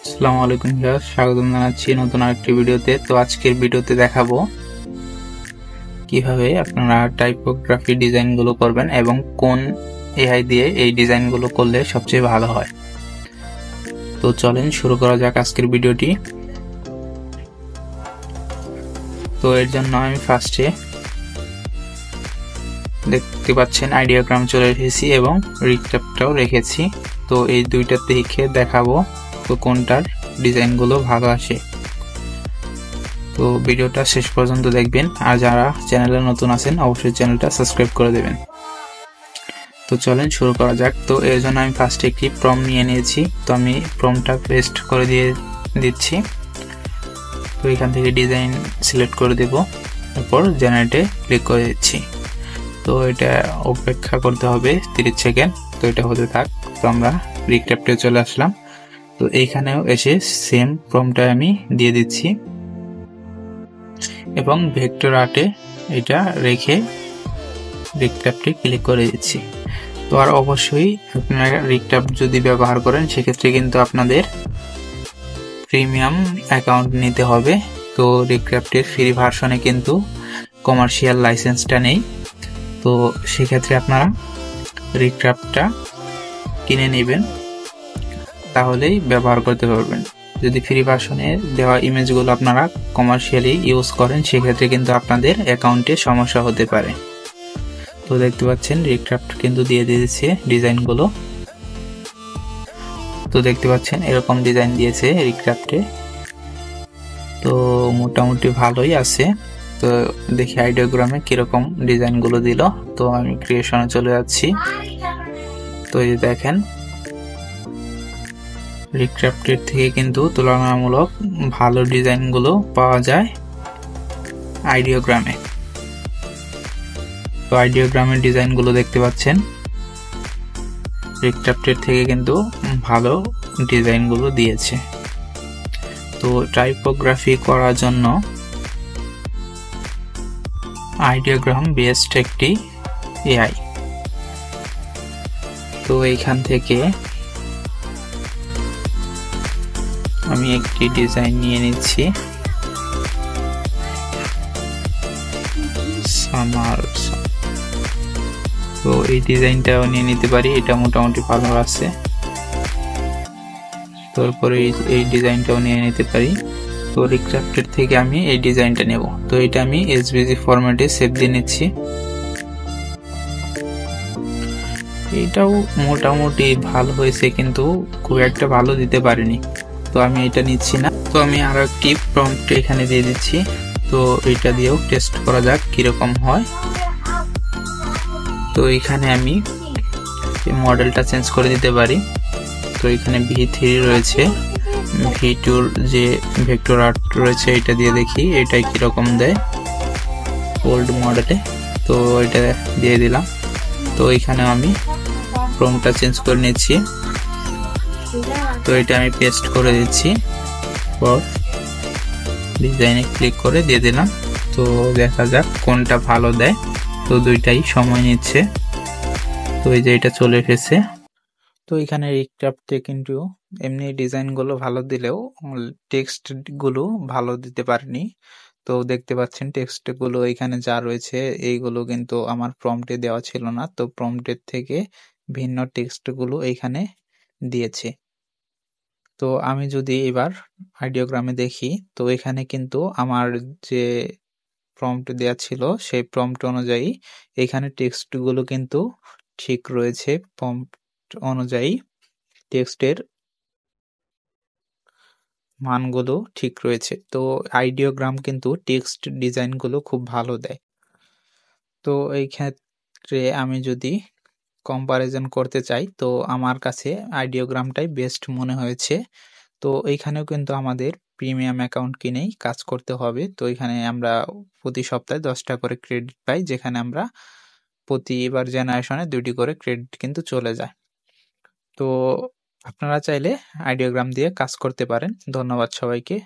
আসসালামু আলাইকুম ভিউয়ার্স, স্বাগতম জানাচ্ছি নতুন আরেকটি ভিডিওতে। তো আজকের ভিডিওতে দেখাবো কিভাবে আপনারা টাইপোগ্রাফি ডিজাইনগুলো করবেন এবং কোন এআই দিয়ে এই ডিজাইনগুলো করলে সবচেয়ে ভালো হয়। তো চলেন শুরু করা যাক আজকের ভিডিওটি। তো এর জন্য আমি ফার্স্টে দেখতে পাচ্ছেন আইডিওগ্রাম চলে এসেছি এবং রিক্যাপটাও রেখেছি। তো এই দুইটা দেখে দেখাবো তো কোনটার ডিজাইনগুলো ভালো আসে। তো ভিডিওটা শেষ পর্যন্ত দেখবেন, আর যারা চ্যানেলে নতুন আছেন অবশ্যই চ্যানেলটা সাবস্ক্রাইব করে দেবেন। তো চলেন শুরু করা যাক। তো এর জন্য আমি ফার্স্টে একটি প্রম্পট নিয়ে নিয়েছি। তো আমি প্রম্পটটা পেস্ট করে দিচ্ছি। তো এখান থেকে ডিজাইন সিলেক্ট করে দেব, তারপর জেনারেটে ক্লিক করে দিচ্ছি। তো এটা অপেক্ষা করতে হবে 30 সেকেন্ড। তো এটা হতে থাক। তো আমরা রিক্যাপটে চলে আসলাম। তো এইখানেও এসে সেম প্রম্পটটা আমি দিয়ে দিচ্ছি এবং ভেক্টর আর্টে এটা রেখে রিক্যাপটে ক্লিক করে দিচ্ছি। তো আর অবশ্যই আপনারা রিক্যাপ যদি ব্যবহার করেন সেক্ষেত্রে কিন্তু আপনাদের প্রিমিয়াম অ্যাকাউন্ট নিতে হবে। তো রিক্যাপটের ফ্রি ভার্সনে কিন্তু কমার্শিয়াল লাইসেন্সটা নেই। তো সেক্ষেত্রে আপনারা রিক্যাপটা কিনে নেবেন, তাহলেই ব্যবহার করতে পারবেন। যদি ফ্রি ভার্সনে দেওয়া ইমেজগুলো আপনারা কমার্শিয়ালি ইউজ করেন সেক্ষেত্রে কিন্তু আপনাদের অ্যাকাউন্টে সমস্যা হতে পারে। তো দেখতে পাচ্ছেন রিক্যাপ্ট কিন্তু দিয়ে দিয়েছে ডিজাইনগুলো। তো দেখতে পাচ্ছেন এরকম ডিজাইন দিয়েছে রিক্যাপ্টে। তো মোটামুটি ভালোই আছে। তো দেখি আইডিওগ্রামে কিরকম ডিজাইনগুলো দিল। তো আমি ক্রিয়েশনে চলে যাচ্ছি। তো এই দেখেন রিক্যাপ্টের থেকে কিন্তু তুলনামূলক ভালো ডিজাইনগুলো পাওয়া যায় আইডিওগ্রামে। তো আইডিওগ্রামের ডিজাইনগুলো দেখতে পাচ্ছেন রিক্যাপ্টের থেকে কিন্তু ভালো ডিজাইনগুলো দিয়েছে। তো টাইপোগ্রাফি করার জন্য আইডিওগ্রাম বেস্ট একটি এআই। তো এইখান থেকে আমি একটি ডিজাইন নিয়ে নিচ্ছি, সামার। তো এই ডিজাইনটাও নিয়ে নিতে পারি, এটা মোটামুটি ভালো আছে। তারপরে এই ডিজাইনটাও নিয়ে নিতে পারি। তো রিক্যাপ্টের থেকে আমি এই ডিজাইনটা নেব। তো এটা আমি এসভিজি ফরম্যাটে সেভ দিয়ে নিচ্ছি। এটাও মোটামুটি ভালো হয়েছে, কিন্তু খুব একটা ভালো দিতে পারিনি। তো আমি এটা নিচ্ছি না। তো আমি আরো একটি প্রম্পট এখানে দিয়ে দিচ্ছি। তো এটা দিয়েও টেস্ট করা যাক কিরকম হয়। তো এখানে আমি মডেলটা চেঞ্জ করে দিতে পারি। তো এখানে V3 রয়েছে, V2 যে ভেক্টর আর্ট রয়েছে এটা দিয়ে দেখি এটাই কিরকম দেয় ওল্ড মডেলে। তো এটা দিয়ে দিলাম। তো এখানে আমি প্রম্পটটা চেঞ্জ করে নিচ্ছি। তো এটা আমি পেস্ট করে দিচ্ছি, পর ডিজাইনে ক্লিক করে দিয়ে দিলাম। তো দেখা যাক কোনটা ভালো দেয়। তো দুইটাই সময় নিচ্ছে। তো এই যে এটা চলে এসেছে। তো এখানে রিক্যাপ্টে কিন্তু এমনি ডিজাইনগুলো ভালো দিলেও টেক্সট গুলো ভালো দিতে পারেনি। তো দেখতে পাচ্ছেন টেক্সট গুলো এখানে যা রয়েছে এইগুলো কিন্তু আমার প্রম্পটে দেওয়া ছিল না। তো প্রম্পটের থেকে ভিন্ন টেক্সট গুলো এখানে দিয়েছে। তো আমি যদি এবার আইডিওগ্রামে দেখি, তো এখানে কিন্তু আমার যে প্রম্পট দেওয়া ছিল সেই প্রম্পট অনুযায়ী এখানে টেক্সট গুলো কিন্তু ঠিক রয়েছে। প্রম্পট অনুযায়ী টেক্সটের মানগুলো ঠিক রয়েছে। তো আইডিওগ্রাম কিন্তু টেক্সট ডিজাইনগুলো খুব ভালো দেয়। তো এই ক্ষেত্রে আমি যদি কম্পারিজন করতে চাই, তো আমার কাছে আইডিওগ্রামটাই বেস্ট মনে হয়েছে। তো এইখানেও কিন্তু আমাদের প্রিমিয়াম অ্যাকাউন্ট কিনেই কাজ করতে হবে। তো এখানে আমরা প্রতি সপ্তাহে 10টা করে ক্রেডিট পাই, যেখানে আমরা প্রতিবার জেনারেশনে 2টি করে ক্রেডিট কিন্তু চলে যায়। তো আপনারা চাইলে আইডিওগ্রাম দিয়ে কাজ করতে পারেন। ধন্যবাদ সবাইকে।